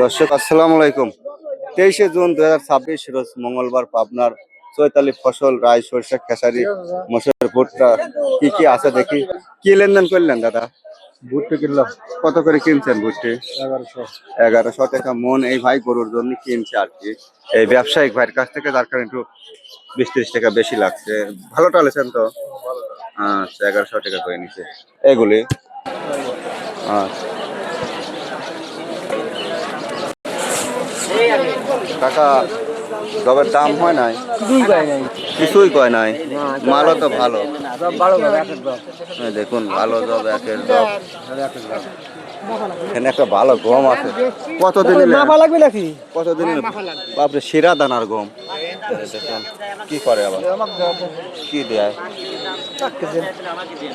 দর্শক আসসালামু আলাইকুম। 23শে জুন 2026 রোজ মঙ্গলবার পাবনার চৈতালি ফসল রায় সরিষা খেসারি মসুর ভুট্টা কি কি আছে দেখি। কি লেনদেন করলেন দাদা? ভুট্টা কিনলাম কত করে কিনছেন ভুট্টি? 1100। 1100 টাকা মন। এই ভাই গরুর জন্য কিনছে আর কি, এই ব্যবসায়িক ভাইয়ের কাছ থেকে, যার কারণে একটু 20-30 টাকা বেশি লাগছে। ভালো টালেছেন তো? আচ্ছা, 1100 টাকা করে নিচ্ছে এগুলি। আচ্ছা টাকা জবের দাম হয় নাই, কিছুই কয় নাই। মালও তো ভালো, এই দেখুন ভালো জব, একের জব। এখানে একটা ভালো গম আছে। কতদিন লাগবে নাকি? কতদিন? বাপরে, শিরা দানার গম। দেখুন কি করে আবার, কি দেয়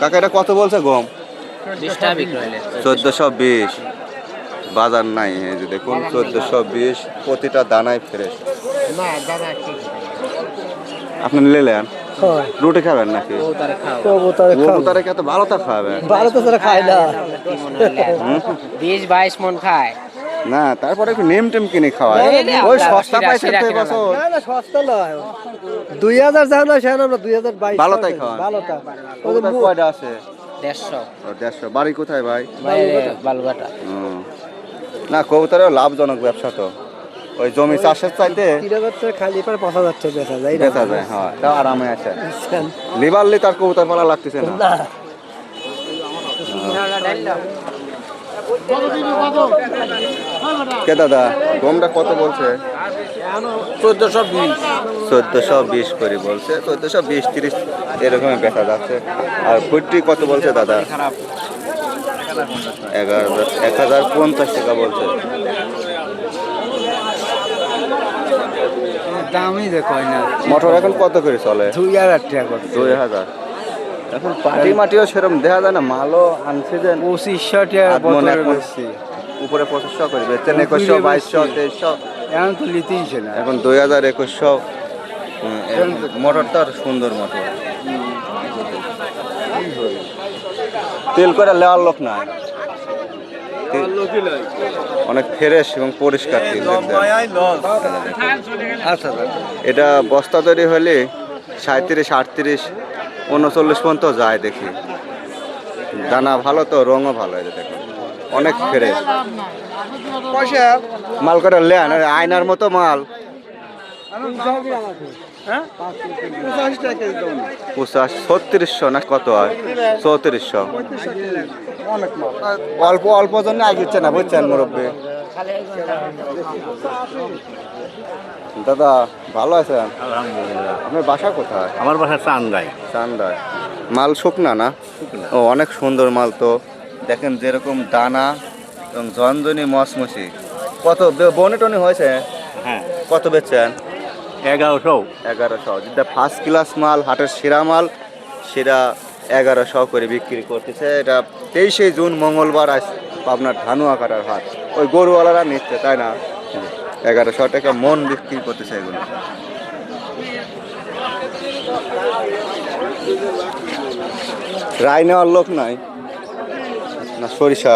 কাকা? এটা কত বলছে গম? 1420। বাজার নাই, এই যে দেখুন 1420, প্রতিটা দানায় ফ্রেশ। আপনি নিলেন রুটি খাবেন নাকি? কবুতরে কত ভালো তা খাবেন? ভালো তো তারা খায় না। 20-22 মন খায় না, তারপরে একটু নেম টেম কিনে খাওয়ায়। ওই সস্তা পাইছেন তো এবছর। না না, সস্তা নয়। 2000 জানো না, সেন আমরা 2022 ভালো তাই খাওয়ান। ভালোটা। কবুতর কয়টা আছে? 150 150। বাড়ি কোথায় ভাই? বালুঘাটা। না, কবুতরের লাভজনক ব্যবসা তো। ওই জমি চাষের চাইতে 3000 টাকা খালি পার 5000 টাকা বেচা যায়। বেচা যায়। হ্যাঁ, তাও আরামে আছে। লিবারলি তার কবুতর পালা লাগতেছে না। না কে দাদা, গমটা কত বলছে? 1420। 1420 করে বলছে। 1420-30 এরকমই বেচা যাচ্ছে। আর ফুটটি কত বলছে দাদা? 1050 টাকা বলছে। দামই দেখো না। মোটর এখন কত করে চলে? 2000 টাকা। 2000। এখন পাটি মাটিও সেরকম দেখা যায় না। মালও আনসিজন 2500 টাকা বছরে বেশি। উপরে 2500 করে বেচছেন। 2100, 2200, 2300। এখন তো লিতেইছে না। এখন 2000, 2100। মোটরটা সুন্দর মোটর। তেল করে লেওয়ার লোক নাই, অনেক ফ্রেশ এবং পরিষ্কার তেল। এটা বস্তা তৈরি হলে 37, 38, 39 পর্যন্ত যায় দেখি। দানা ভালো তো, রঙও ভালো। এটা দেখুন অনেক ফ্রেশ মাল করে লেন, আয়নার মতো মাল। 3500 না কত হয়? 3400। অল্প অল্প জন্য আগিচ্ছে না, বুঝছেন মুরব্বী। দাদা ভালো আছেন? আপনার বাসা কোথায়? আমার বাসা চান্দাই। চান্দায়। মাল শুকনা না? ও, অনেক সুন্দর মাল তো। দেখেন যেরকম দানা এবং ঝনঝনি মসমসি। কত বনে টনে হয়েছে? হ্যাঁ, কত বেচছেন? 1100। 1100। যেটা ফার্স্ট ক্লাস মাল, হাটের সেরা মাল, সেরা 1100 করে বিক্রি করতেছে। এটা 23শে জুন মঙ্গলবার আজ আপনার ধানুয়া কাটার হাট। ওই গরুওয়ালারা নিচ্ছে, তাই না? 1100 টাকা মন বিক্রি করতেছে এগুলো। রায় নেওয়ার লোক নাই না? সরিষা,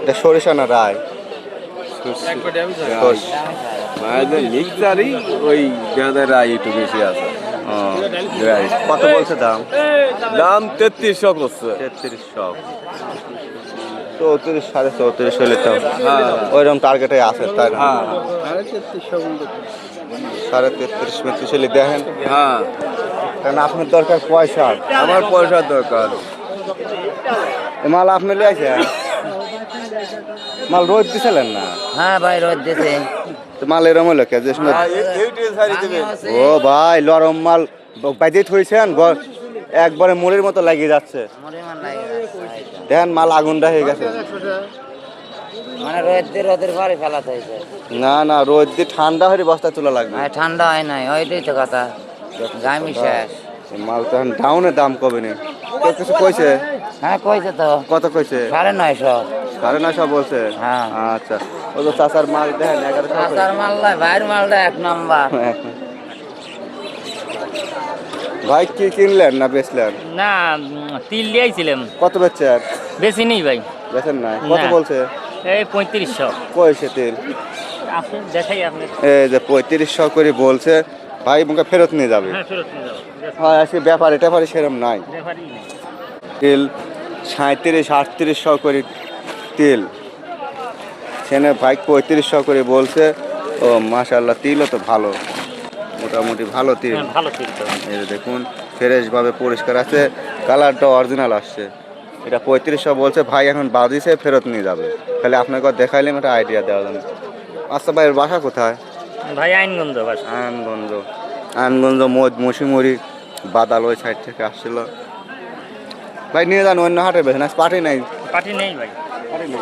এটা সরিষা না রায়? মিক্সারই ওই গাঁদার একটু বেশি আছে। কত বলছে দাম? দাম 3300 করছে। 3300। 34, 34.5 হলে তো ওইরকম টার্গেটে আছে, তাই না? 33.5 হলে দেখেন। হ্যাঁ, কারণ আপনার দরকার পয়সা। আমার পয়সার দরকার। মাল আপনি লিয়েছে? মাল রোদ দিছিলেন না? হ্যাঁ ভাই, রোদ দিতে। তো মাল এরম হলো কে? ও ভাই, লরম মাল বাইজে থইছেন, একবারে মুড়ির মতো লাগিয়ে যাচ্ছে। দেখেন মাল আগুনটা হয়ে গেছে। মানে রোদের পরে ফেলাতে হয়েছে। না না, রোদ দিয়ে ঠান্ডা হয়ে বস্তা তোলা লাগবে। ঠান্ডা হয় নাই, ওইটাই তো কথা। গামি শেষ। মাল তো ডাউনের দাম কবে নেই? কেউ কিছু কইছে? হ্যাঁ কইছে তো। কত কইছে? 950। 950 বলছে? হ্যাঁ। আচ্ছা, ও তো চাচার মাল দেখেন 1100। মাল ভাইয়ের মালটা 1 নাম্বার। ভাই কি কিনলেন না বেচলেন? না তিল দিয়েছিলাম, কত বেচছেন? বেশি নেই ভাই। বেচেন নাই? কত না। বলছে? এই 3500। কই সে তেল? আপনি দেখাই আপনি। এই যে 3500 করে বলছে, ভাই মুখে ফেরত নিয়ে যাবে। হ্যাঁ ফেরত নিয়ে যাবো। হয় আজকে ব্যাপারে ট্যাপারে সেরম নাই। ব্যাপারই নেই। তেল 37-3800 করে তেল, সেখানে ভাই 3500 করে বলছে। ও মাশাআল্লাহ, তিলও তো ভালো, মোটামুটি ভালো তিল। হ্যাঁ, ভালো তিল তো। এই যে দেখুন ফ্রেশভাবে পরিষ্কার আছে, কালারটা অরিজিনাল আসছে। এটা 3500 বলছে, ভাই এখন বাদিছে ফেরত নিয়ে যাবে। তাহলে আপনাকে দেখাইলাম একটা আইডিয়া দেওয়া যাবে। আচ্ছা ভাইয়ের বাসা কোথায়? ভাই আইনগঞ্জ বাসা। আনগঞ্জ মসিমুড়ি বাদাল ওই সাইড থেকে আসছিল। ভাই নিয়ে যান অন্য হাটে বেছেন, আজ পাটি নাই। পার্টি নেই ভাই। পাটি নেই।